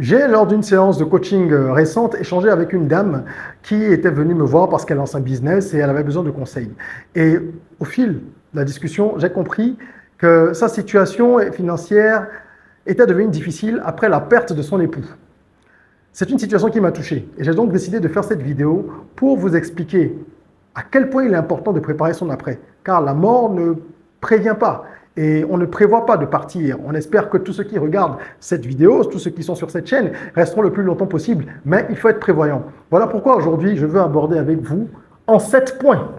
J'ai, lors d'une séance de coaching récente, échangé avec une dame qui était venue me voir parce qu'elle lance un business et elle avait besoin de conseils. Et au fil de la discussion, j'ai compris que sa situation financière était devenue difficile après la perte de son époux. C'est une situation qui m'a touché et j'ai donc décidé de faire cette vidéo pour vous expliquer à quel point il est important de préparer son après. Car la mort ne prévient pas. Et on ne prévoit pas de partir. On espère que tous ceux qui regardent cette vidéo, tous ceux qui sont sur cette chaîne, resteront le plus longtemps possible. Mais il faut être prévoyant. Voilà pourquoi aujourd'hui, je veux aborder avec vous, en 7 points,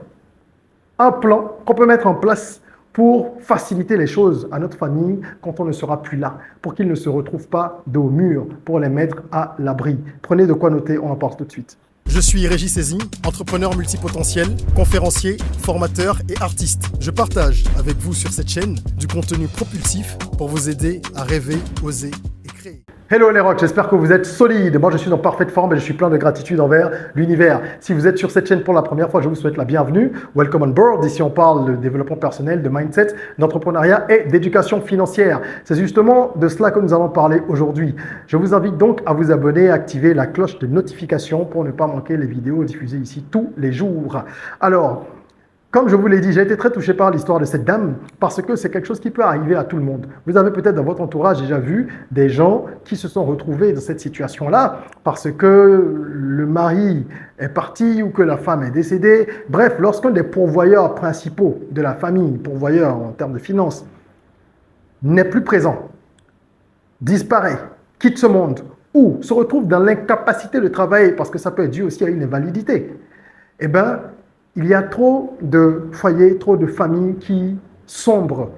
un plan qu'on peut mettre en place pour faciliter les choses à notre famille quand on ne sera plus là, pour qu'ils ne se retrouvent pas dos au mur, pour les mettre à l'abri. Prenez de quoi noter, on en parle tout de suite. Je suis Régis Saizy, entrepreneur multipotentiel, conférencier, formateur et artiste. Je partage avec vous sur cette chaîne du contenu propulsif pour vous aider à rêver, oser et créer. Hello les rocks, j'espère que vous êtes solides. Moi je suis en parfaite forme et je suis plein de gratitude envers l'univers. Si vous êtes sur cette chaîne pour la première fois, je vous souhaite la bienvenue. Welcome on board. Ici on parle de développement personnel, de mindset, d'entrepreneuriat et d'éducation financière. C'est justement de cela que nous allons parler aujourd'hui. Je vous invite donc à vous abonner et à activer la cloche de notification pour ne pas manquer les vidéos diffusées ici tous les jours. Alors, comme je vous l'ai dit, j'ai été très touché par l'histoire de cette dame parce que c'est quelque chose qui peut arriver à tout le monde. Vous avez peut-être dans votre entourage déjà vu des gens qui se sont retrouvés dans cette situation-là parce que le mari est parti ou que la femme est décédée. Bref, lorsqu'un des pourvoyeurs principaux de la famille, pourvoyeur en termes de finances, n'est plus présent, disparaît, quitte ce monde ou se retrouve dans l'incapacité de travailler parce que ça peut être dû aussi à une invalidité, eh bien, il y a trop de foyers, trop de familles qui sombrent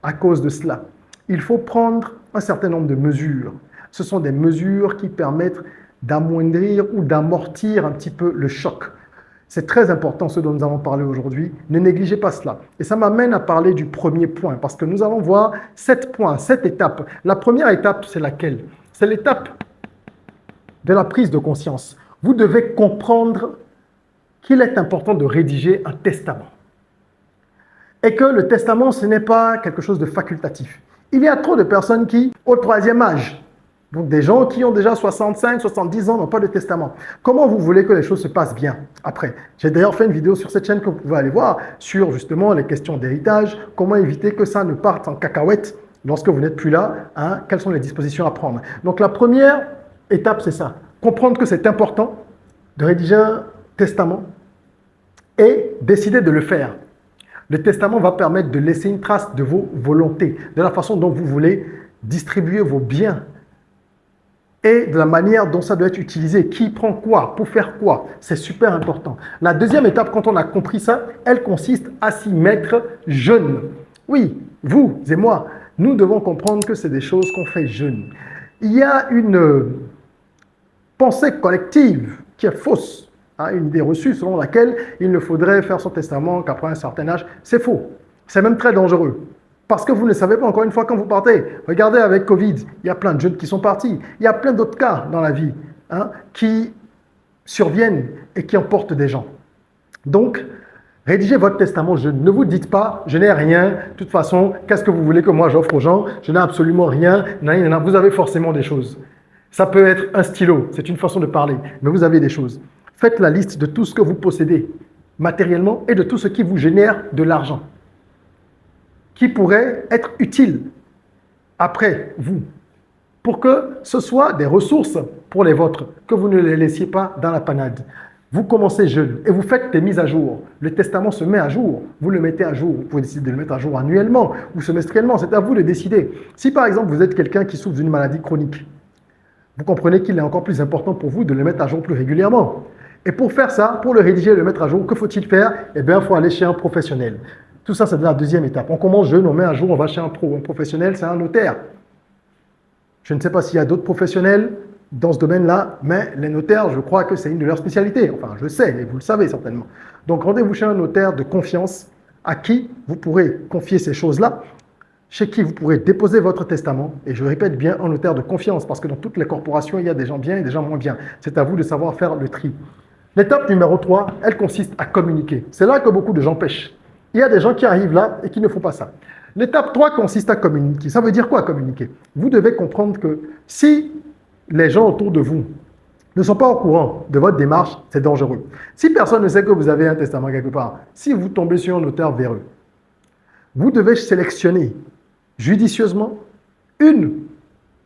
à cause de cela. Il faut prendre un certain nombre de mesures. Ce sont des mesures qui permettent d'amoindrir ou d'amortir un petit peu le choc. C'est très important ce dont nous allons parler aujourd'hui. Ne négligez pas cela. Et ça m'amène à parler du premier point parce que nous allons voir 7 points, 7 étapes. La première étape, c'est laquelle? C'est l'étape de la prise de conscience. Vous devez comprendre qu'il est important de rédiger un testament. Et que le testament, ce n'est pas quelque chose de facultatif. Il y a trop de personnes qui, au 3e âge, donc des gens qui ont déjà 65, 70 ans, n'ont pas de testament. Comment vous voulez que les choses se passent bien après? J'ai d'ailleurs fait une vidéo sur cette chaîne que vous pouvez aller voir sur justement les questions d'héritage, comment éviter que ça ne parte en cacahuète lorsque vous n'êtes plus là, hein, quelles sont les dispositions à prendre. Donc la première étape, c'est ça. Comprendre que c'est important de rédiger un testament et décider de le faire. Le testament va permettre de laisser une trace de vos volontés, de la façon dont vous voulez distribuer vos biens et de la manière dont ça doit être utilisé. Qui prend quoi, pour faire quoi. C'est super important. La deuxième étape, quand on a compris ça, elle consiste à s'y mettre jeune. Oui, vous et moi, nous devons comprendre que c'est des choses qu'on fait jeune. Il y a une pensée collective qui est fausse. Une idée reçue selon laquelle il ne faudrait faire son testament qu'après un certain âge. C'est faux. C'est même très dangereux. Parce que vous ne savez pas encore une fois quand vous partez. Regardez avec Covid, il y a plein de jeunes qui sont partis. Il y a plein d'autres cas dans la vie qui surviennent et qui emportent des gens. Donc, rédigez votre testament jeune. Ne vous dites pas, je n'ai rien. De toute façon, qu'est-ce que vous voulez que moi j'offre aux gens? Je n'ai absolument rien. Vous avez forcément des choses. Ça peut être un stylo, c'est une façon de parler, mais vous avez des choses. Faites la liste de tout ce que vous possédez matériellement et de tout ce qui vous génère de l'argent, qui pourrait être utile après vous, pour que ce soit des ressources pour les vôtres, que vous ne les laissiez pas dans la panade. Vous commencez jeune et vous faites des mises à jour. Le testament se met à jour, vous le mettez à jour. Vous pouvez décider de le mettre à jour annuellement ou semestriellement, c'est à vous de décider. Si par exemple vous êtes quelqu'un qui souffre d'une maladie chronique, vous comprenez qu'il est encore plus important pour vous de le mettre à jour plus régulièrement. Et pour faire ça, pour le rédiger et le mettre à jour, que faut-il faire? Eh bien, il faut aller chez un professionnel. Tout ça, c'est la deuxième étape. On commence jeune, on met à jour, on va chez un professionnel, c'est un notaire. Je ne sais pas s'il y a d'autres professionnels dans ce domaine-là, mais les notaires, je crois que c'est une de leurs spécialités. Enfin, je sais, et vous le savez certainement. Donc, rendez-vous chez un notaire de confiance à qui vous pourrez confier ces choses-là, chez qui vous pourrez déposer votre testament. Et je répète bien, un notaire de confiance, parce que dans toutes les corporations, il y a des gens bien et des gens moins bien. C'est à vous de savoir faire le tri. L'étape numéro 3, elle consiste à communiquer. C'est là que beaucoup de gens pêchent. Il y a des gens qui arrivent là et qui ne font pas ça. L'étape 3 consiste à communiquer. Ça veut dire quoi communiquer? Vous devez comprendre que si les gens autour de vous ne sont pas au courant de votre démarche, c'est dangereux. Si personne ne sait que vous avez un testament quelque part, si vous tombez sur un notaire véreux, vous devez sélectionner judicieusement une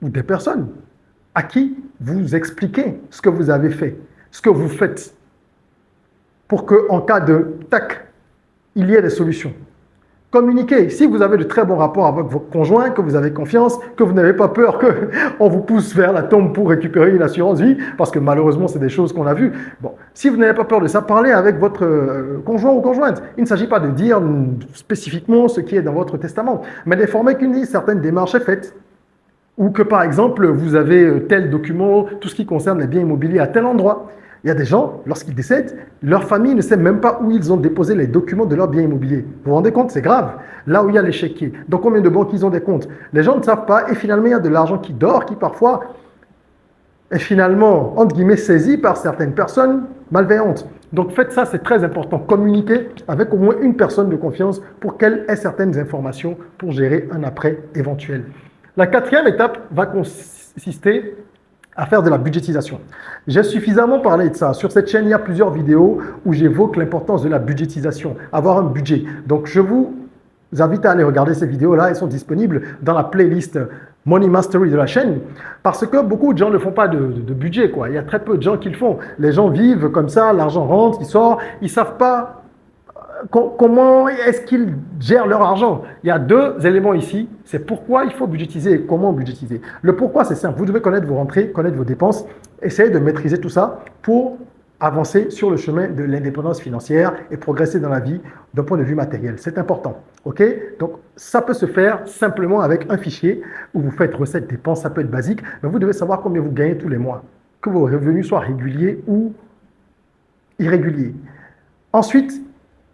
ou des personnes à qui vous expliquez ce que vous avez fait, ce que vous faites, pour qu'en cas de tac, il y ait des solutions. Communiquez. Si vous avez de très bons rapports avec votre conjoint, que vous avez confiance, que vous n'avez pas peur qu'on vous pousse vers la tombe pour récupérer une assurance vie, parce que malheureusement, c'est des choses qu'on a vues. Bon, si vous n'avez pas peur de ça, parlez avec votre conjoint ou conjointe. Il ne s'agit pas de dire spécifiquement ce qui est dans votre testament, mais d'informer qu'une certaine démarche est faite. Ou que par exemple, vous avez tel document, tout ce qui concerne les biens immobiliers à tel endroit. Il y a des gens, lorsqu'ils décèdent, leur famille ne sait même pas où ils ont déposé les documents de leurs biens immobiliers. Vous vous rendez compte, c'est grave. Là où il y a l'échiquier. Dans combien de banques ils ont des comptes. Les gens ne savent pas et finalement il y a de l'argent qui dort, qui parfois est finalement, entre guillemets, saisi par certaines personnes malveillantes. Donc faites ça, c'est très important. Communiquez avec au moins une personne de confiance pour qu'elle ait certaines informations pour gérer un après éventuel. La quatrième étape va consister à faire de la budgétisation. J'ai suffisamment parlé de ça. Sur cette chaîne, il y a plusieurs vidéos où j'évoque l'importance de la budgétisation, avoir un budget. Donc, je vous invite à aller regarder ces vidéos-là. Elles sont disponibles dans la playlist Money Mastery de la chaîne parce que beaucoup de gens ne font pas de budget, quoi. Il y a très peu de gens qui le font. Les gens vivent comme ça, l'argent rentre, il sort, ils ne savent pas comment est-ce qu'ils gèrent leur argent. Il y a deux éléments ici. C'est pourquoi il faut budgétiser et comment budgétiser. Le pourquoi, c'est simple. Vous devez connaître vos rentrées, connaître vos dépenses, essayer de maîtriser tout ça pour avancer sur le chemin de l'indépendance financière et progresser dans la vie d'un point de vue matériel. C'est important. OK? Donc, ça peut se faire simplement avec un fichier où vous faites recettes, dépenses, ça peut être basique, mais vous devez savoir combien vous gagnez tous les mois, que vos revenus soient réguliers ou irréguliers. Ensuite,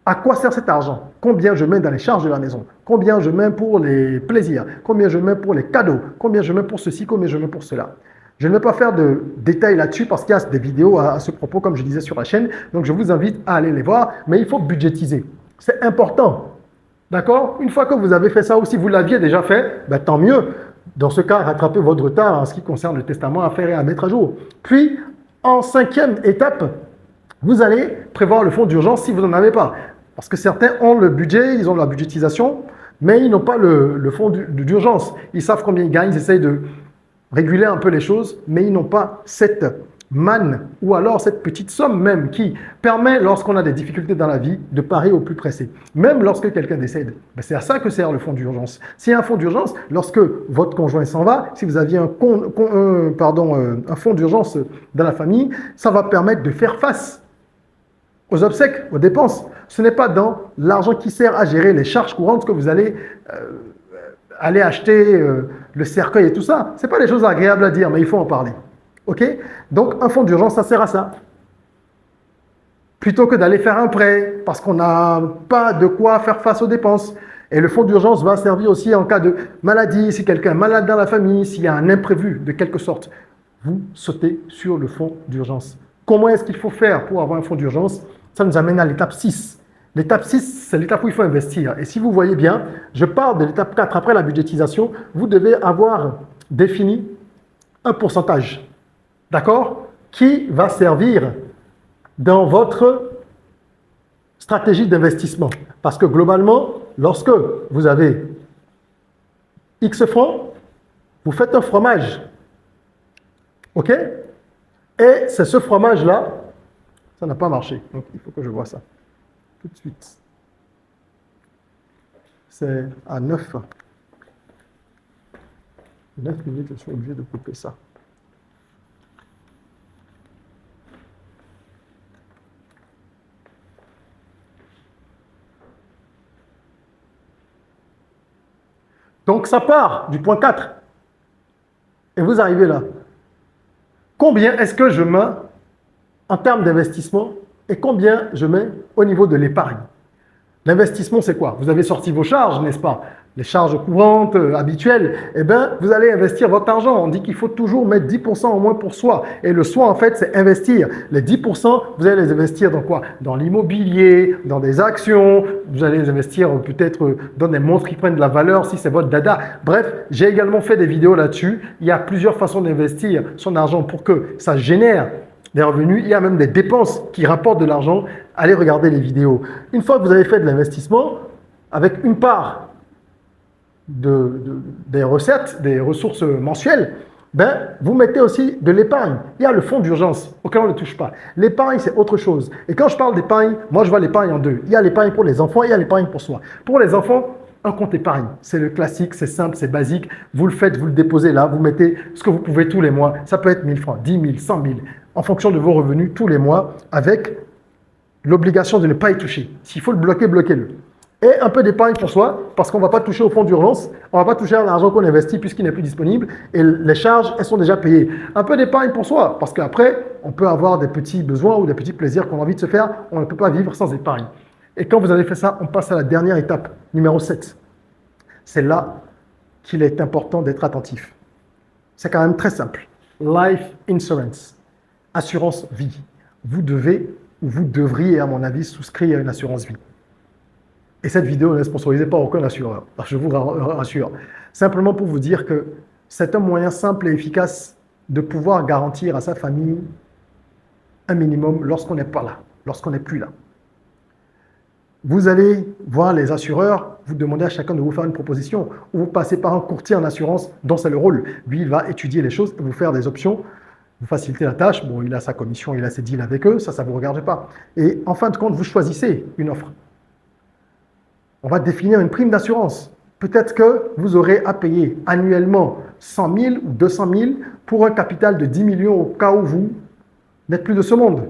à quoi sert cet argent? Combien je mets dans les charges de la maison? Combien je mets pour les plaisirs? Combien je mets pour les cadeaux? Combien je mets pour ceci? Combien je mets pour cela? Je ne vais pas faire de détails là-dessus parce qu'il y a des vidéos à ce propos, comme je disais sur la chaîne. Donc, je vous invite à aller les voir. Mais il faut budgétiser. C'est important. D'accord? Une fois que vous avez fait ça ou si vous l'aviez déjà fait, ben, tant mieux. Dans ce cas, rattrapez votre retard en ce qui concerne le testament à faire et à mettre à jour. Puis, en cinquième étape, vous allez prévoir le fonds d'urgence si vous n'en avez pas. Parce que certains ont le budget, ils ont la budgétisation, mais ils n'ont pas le fonds d'urgence. Ils savent combien ils gagnent, ils essayent de réguler un peu les choses, mais ils n'ont pas cette manne ou alors cette petite somme même qui permet, lorsqu'on a des difficultés dans la vie, de parer au plus pressé. Même lorsque quelqu'un décède, ben c'est à ça que sert le fonds d'urgence. S'il y a un fonds d'urgence, lorsque votre conjoint s'en va, si vous aviez un fonds d'urgence dans la famille, ça va permettre de faire face aux obsèques, aux dépenses. Ce n'est pas dans l'argent qui sert à gérer les charges courantes que vous allez aller acheter le cercueil et tout ça. Ce n'est pas des choses agréables à dire, mais il faut en parler. OK? Donc, un fonds d'urgence, ça sert à ça. Plutôt que d'aller faire un prêt, parce qu'on n'a pas de quoi faire face aux dépenses. Et le fonds d'urgence va servir aussi en cas de maladie, si quelqu'un est malade dans la famille, s'il y a un imprévu de quelque sorte. Vous sautez sur le fonds d'urgence. Comment est-ce qu'il faut faire pour avoir un fonds d'urgence? Ça nous amène à l'étape 6. L'étape 6, c'est l'étape où il faut investir. Et si vous voyez bien, je parle de l'étape 4. Après la budgétisation, vous devez avoir défini un pourcentage, d'accord, qui va servir dans votre stratégie d'investissement. Parce que globalement, lorsque vous avez X francs, vous faites un fromage. OK? Et c'est ce fromage-là, ça n'a pas marché. Donc, il faut que je vois ça tout de suite. C'est à 9 minutes, je suis obligé de couper ça. Donc, ça part du point 4. Et vous arrivez là. Combien est-ce que je mets en termes d'investissement et combien je mets au niveau de l'épargne? L'investissement, c'est quoi? Vous avez sorti vos charges, n'est-ce pas? les charges courantes habituelles, eh bien, vous allez investir votre argent. On dit qu'il faut toujours mettre 10% au moins pour soi. Et le soi, en fait, c'est investir. Les 10%, vous allez les investir dans quoi? Dans l'immobilier, dans des actions, vous allez les investir peut-être dans des montres qui prennent de la valeur si c'est votre dada. Bref, j'ai également fait des vidéos là-dessus. Il y a plusieurs façons d'investir son argent pour que ça génère des revenus. Il y a même des dépenses qui rapportent de l'argent. Allez regarder les vidéos. Une fois que vous avez fait de l'investissement, avec une part des recettes, des ressources mensuelles, ben, vous mettez aussi de l'épargne. Il y a le fonds d'urgence auquel on ne touche pas. L'épargne, c'est autre chose. Et quand je parle d'épargne, moi, je vois l'épargne en deux. Il y a l'épargne pour les enfants et il y a l'épargne pour soi. Pour les enfants, un compte épargne. C'est le classique, c'est simple, c'est basique. Vous le faites, vous le déposez là, vous mettez ce que vous pouvez tous les mois. Ça peut être 1000 francs, 10 000, 100 000, en fonction de vos revenus tous les mois, avec l'obligation de ne pas y toucher. S'il faut le bloquer, bloquez-le. Et un peu d'épargne pour soi, parce qu'on ne va pas toucher au fonds d'urgence, on ne va pas toucher à l'argent qu'on investit puisqu'il n'est plus disponible et les charges, elles sont déjà payées. Un peu d'épargne pour soi, parce qu'après, on peut avoir des petits besoins ou des petits plaisirs qu'on a envie de se faire, on ne peut pas vivre sans épargne. Et quand vous avez fait ça, on passe à la dernière étape, numéro 7. C'est là qu'il est important d'être attentif. C'est quand même très simple. Life insurance, assurance vie. Vous devez ou vous devriez, à mon avis, souscrire à une assurance vie. Et cette vidéo n'est sponsorisée par aucun assureur, je vous rassure. Simplement pour vous dire que c'est un moyen simple et efficace de pouvoir garantir à sa famille un minimum lorsqu'on n'est pas là, lorsqu'on n'est plus là. Vous allez voir les assureurs, vous demandez à chacun de vous faire une proposition, ou vous passez par un courtier en assurance dont c'est le rôle. Lui, il va étudier les choses et vous faire des options, vous faciliter la tâche. Bon, il a sa commission, il a ses deals avec eux, ça ne vous regarde pas. Et en fin de compte, vous choisissez une offre. On va définir une prime d'assurance. Peut-être que vous aurez à payer annuellement 100 000 ou 200 000 pour un capital de 10 millions au cas où vous n'êtes plus de ce monde.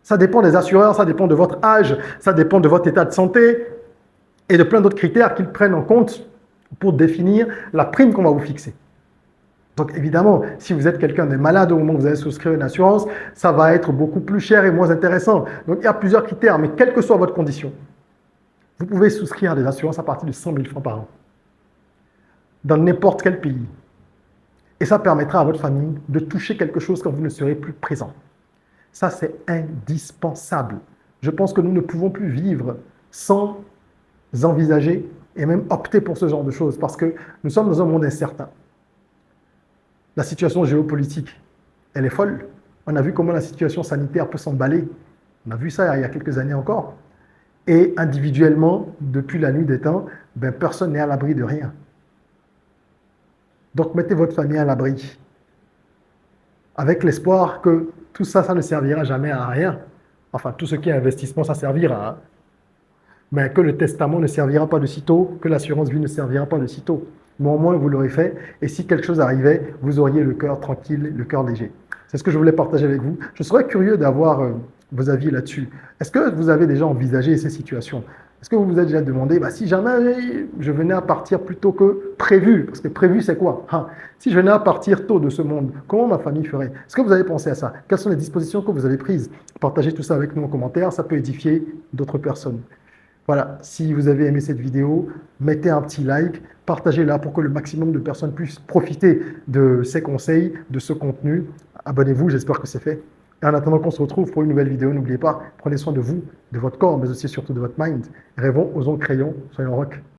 Ça dépend des assureurs, ça dépend de votre âge, ça dépend de votre état de santé et de plein d'autres critères qu'ils prennent en compte pour définir la prime qu'on va vous fixer. Donc évidemment, si vous êtes quelqu'un de malade au moment où vous allez souscrire une assurance, ça va être beaucoup plus cher et moins intéressant. Donc il y a plusieurs critères, mais quelle que soit votre condition, vous pouvez souscrire des assurances à partir de 100 000 francs par an, dans n'importe quel pays. Et ça permettra à votre famille de toucher quelque chose quand vous ne serez plus présent. Ça, c'est indispensable. Je pense que nous ne pouvons plus vivre sans envisager et même opter pour ce genre de choses, parce que nous sommes dans un monde incertain. La situation géopolitique, elle est folle. On a vu comment la situation sanitaire peut s'emballer. On a vu ça il y a quelques années encore. Et individuellement, depuis la nuit des temps, ben, personne n'est à l'abri de rien. Donc mettez votre famille à l'abri, avec l'espoir que tout ça, ça ne servira jamais à rien. Enfin, tout ce qui est investissement, ça servira. Hein. Mais que le testament ne servira pas de sitôt, que l'assurance vie ne servira pas de sitôt. Mais au moins, vous l'aurez fait. Et si quelque chose arrivait, vous auriez le cœur tranquille, le cœur léger. C'est ce que je voulais partager avec vous. Je serais curieux d'avoir vos avis là-dessus. Est-ce que vous avez déjà envisagé ces situations? Est-ce que vous vous êtes déjà demandé, si jamais je venais à partir plus tôt que prévu, parce que prévu c'est quoi? Si je venais à partir tôt de ce monde, comment ma famille ferait? Est-ce que vous avez pensé à ça? Quelles sont les dispositions que vous avez prises? Partagez tout ça avec nous en commentaire, ça peut édifier d'autres personnes. Voilà, si vous avez aimé cette vidéo, mettez un petit like, partagez-la pour que le maximum de personnes puissent profiter de ces conseils, de ce contenu. Abonnez-vous, j'espère que c'est fait. Et en attendant qu'on se retrouve pour une nouvelle vidéo, n'oubliez pas, prenez soin de vous, de votre corps, mais aussi surtout de votre mind. Rêvons, osons, créons, soyons rock.